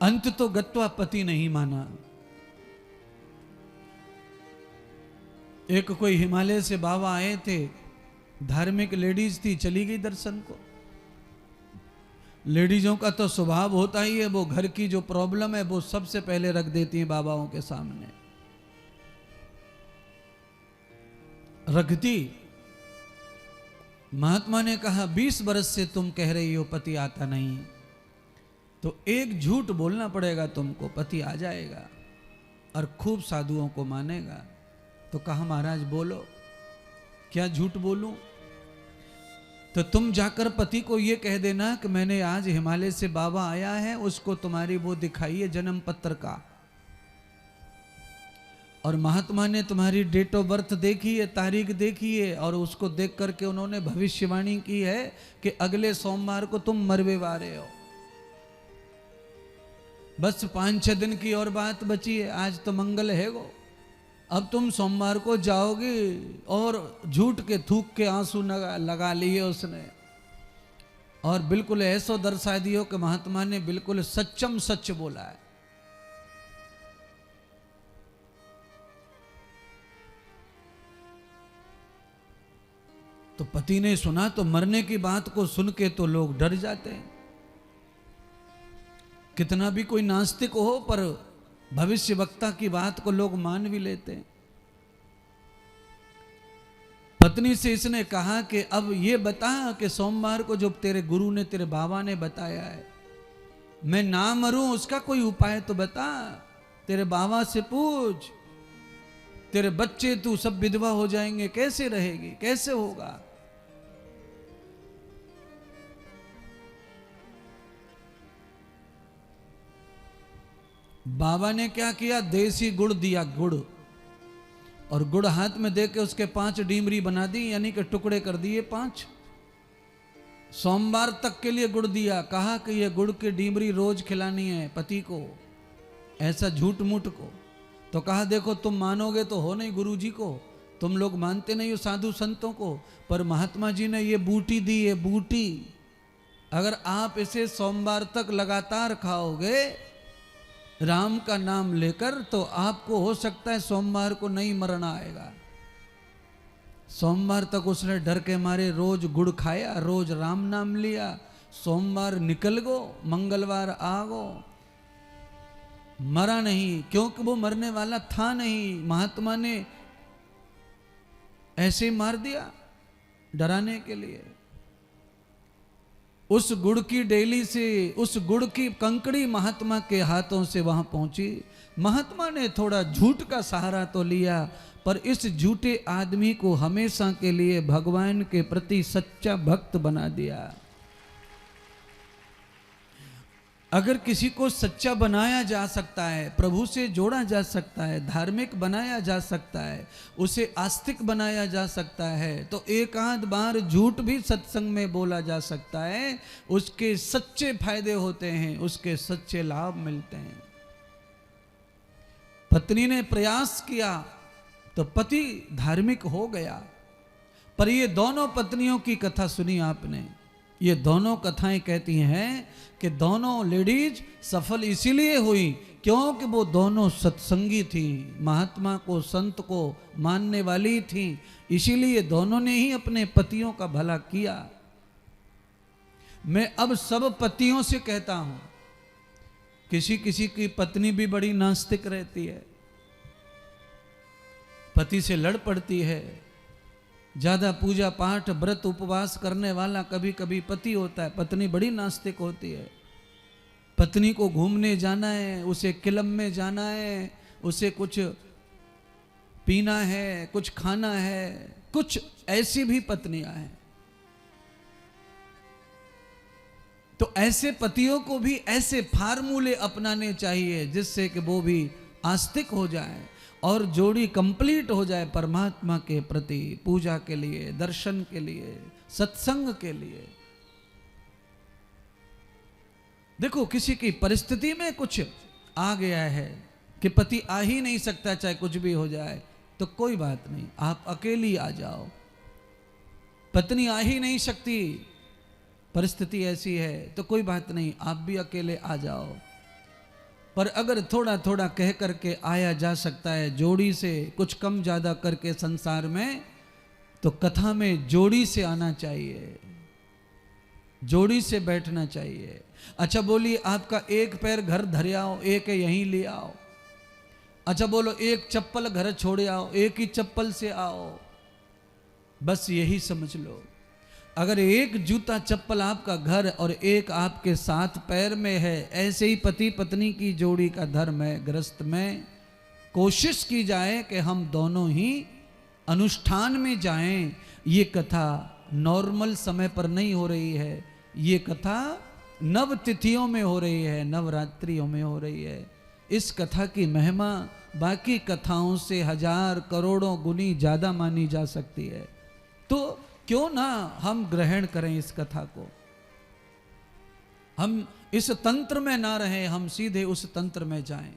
अंत तो गत्वा पति नहीं माना। एक कोई हिमालय से बाबा आए थे, धार्मिक लेडीज थी, चली गई दर्शन को। लेडीजों का तो स्वभाव होता ही है, वो घर की जो प्रॉब्लम है वो सबसे पहले रख देती हैं बाबाओं के सामने। रखती। महात्मा ने कहा 20 बरस से तुम कह रही हो पति आता नहीं, तो एक झूठ बोलना पड़ेगा तुमको, पति आ जाएगा और खूब साधुओं को मानेगा। तो कहा महाराज बोलो, क्या झूठ बोलूं? तो तुम जाकर पति को ये कह देना कि मैंने आज हिमालय से बाबा आया है, उसको तुम्हारी वो दिखाई है जन्म पत्र का, और महात्मा ने तुम्हारी डेट ऑफ बर्थ देखी है, तारीख देखी है, और उसको देख करके उन्होंने भविष्यवाणी की है कि अगले सोमवार को तुम मरने वाले हो। बस 5-6 दिन की और बात बची है, आज तो मंगल है गो। अब तुम सोमवार को जाओगे, और झूठ के थूक के आंसू लगा लिए उसने, और बिल्कुल ऐसो दर्शा दियो कि महात्मा ने बिल्कुल सच्चम सच बोला है। तो पति ने सुना, तो मरने की बात को सुन के तो लोग डर जाते हैं। कितना भी कोई नास्तिक हो, पर भविष्य वक्ता की बात को लोग मान भी लेते हैं। पत्नी से इसने कहा कि अब ये बता कि सोमवार को जो तेरे गुरु ने, तेरे बाबा ने बताया है, मैं ना मरूं उसका कोई उपाय तो बता। तेरे बाबा से पूछ, तेरे बच्चे तू सब विधवा हो जाएंगे, कैसे रहेगी, कैसे होगा? बाबा ने क्या किया, देसी गुड़ दिया, गुड़, और गुड़ हाथ में देके उसके 5 डीमरी बना दी, यानी कि टुकड़े कर दिए 5। सोमवार तक के लिए गुड़ दिया, कहा कि ये गुड़ की डीमरी रोज खिलानी है पति को, ऐसा झूठ मूठ को। तो कहा देखो तुम मानोगे तो हो नहीं गुरु जी को, तुम लोग मानते नहीं हो साधु संतों को, पर महात्मा जी ने ये बूटी दी है, बूटी, अगर आप इसे सोमवार तक लगातार खाओगे राम का नाम लेकर, तो आपको हो सकता है सोमवार को नहीं मरना आएगा। सोमवार तक उसने डर के मारे रोज गुड़ खाया, रोज राम नाम लिया। सोमवार निकल गो, मंगलवार आ गो, मरा नहीं, क्योंकि वो मरने वाला था नहीं। महात्मा ने ऐसे मार दिया डराने के लिए। उस गुड़ की डेली से, उस गुड़ की कंकड़ी महात्मा के हाथों से वहां पहुंची। महात्मा ने थोड़ा झूठ का सहारा तो लिया, पर इस झूठे आदमी को हमेशा के लिए भगवान के प्रति सच्चा भक्त बना दिया। अगर किसी को सच्चा बनाया जा सकता है, प्रभु से जोड़ा जा सकता है, धार्मिक बनाया जा सकता है, उसे आस्तिक बनाया जा सकता है, तो एक आध बार झूठ भी सत्संग में बोला जा सकता है। उसके सच्चे फायदे होते हैं, उसके सच्चे लाभ मिलते हैं। पत्नी ने प्रयास किया तो पति धार्मिक हो गया। पर ये दोनों पत्नियों की कथा सुनी आपने, ये दोनों कथाएं कहती हैं कि दोनों लेडीज सफल इसीलिए हुई क्योंकि वो दोनों सत्संगी थी, महात्मा को, संत को मानने वाली थी, इसीलिए दोनों ने ही अपने पतियों का भला किया। मैं अब सब पतियों से कहता हूं, किसी किसी की पत्नी भी बड़ी नास्तिक रहती है, पति से लड़ पड़ती है। ज्यादा पूजा पाठ व्रत उपवास करने वाला कभी कभी पति होता है, पत्नी बड़ी नास्तिक होती है। पत्नी को घूमने जाना है, उसे क्लब में जाना है, उसे कुछ पीना है, कुछ खाना है, कुछ ऐसी भी पत्नियां हैं। तो ऐसे पतियों को भी ऐसे फार्मूले अपनाने चाहिए जिससे कि वो भी आस्तिक हो जाए और जोड़ी कंप्लीट हो जाए परमात्मा के प्रति, पूजा के लिए, दर्शन के लिए, सत्संग के लिए। देखो किसी की परिस्थिति में कुछ आ गया है कि पति आ ही नहीं सकता, चाहे कुछ भी हो जाए, तो कोई बात नहीं, आप अकेली आ जाओ। पत्नी आ ही नहीं सकती, परिस्थिति ऐसी है, तो कोई बात नहीं, आप भी अकेले आ जाओ। पर अगर थोड़ा थोड़ा कह करके आया जा सकता है जोड़ी से, कुछ कम ज़्यादा करके संसार में, तो कथा में जोड़ी से आना चाहिए, जोड़ी से बैठना चाहिए। अच्छा बोलिए, आपका एक पैर घर धरे आओ, एक यहीं ले आओ। अच्छा बोलो, एक चप्पल घर छोड़े आओ, एक ही चप्पल से आओ। बस यही समझ लो, अगर एक जूता चप्पल आपका घर और एक आपके साथ पैर में है, ऐसे ही पति पत्नी की जोड़ी का धर्म है। गृहस्थ में कोशिश की जाए कि हम दोनों ही अनुष्ठान में जाएं। ये कथा नॉर्मल समय पर नहीं हो रही है, ये कथा नव तिथियों में हो रही है, नवरात्रियों में हो रही है। इस कथा की महिमा बाकी कथाओं से हजार करोड़ों गुनी ज्यादा मानी जा सकती है। तो क्यों ना हम ग्रहण करें इस कथा को, हम इस तंत्र में ना रहें, हम सीधे उस तंत्र में जाएं।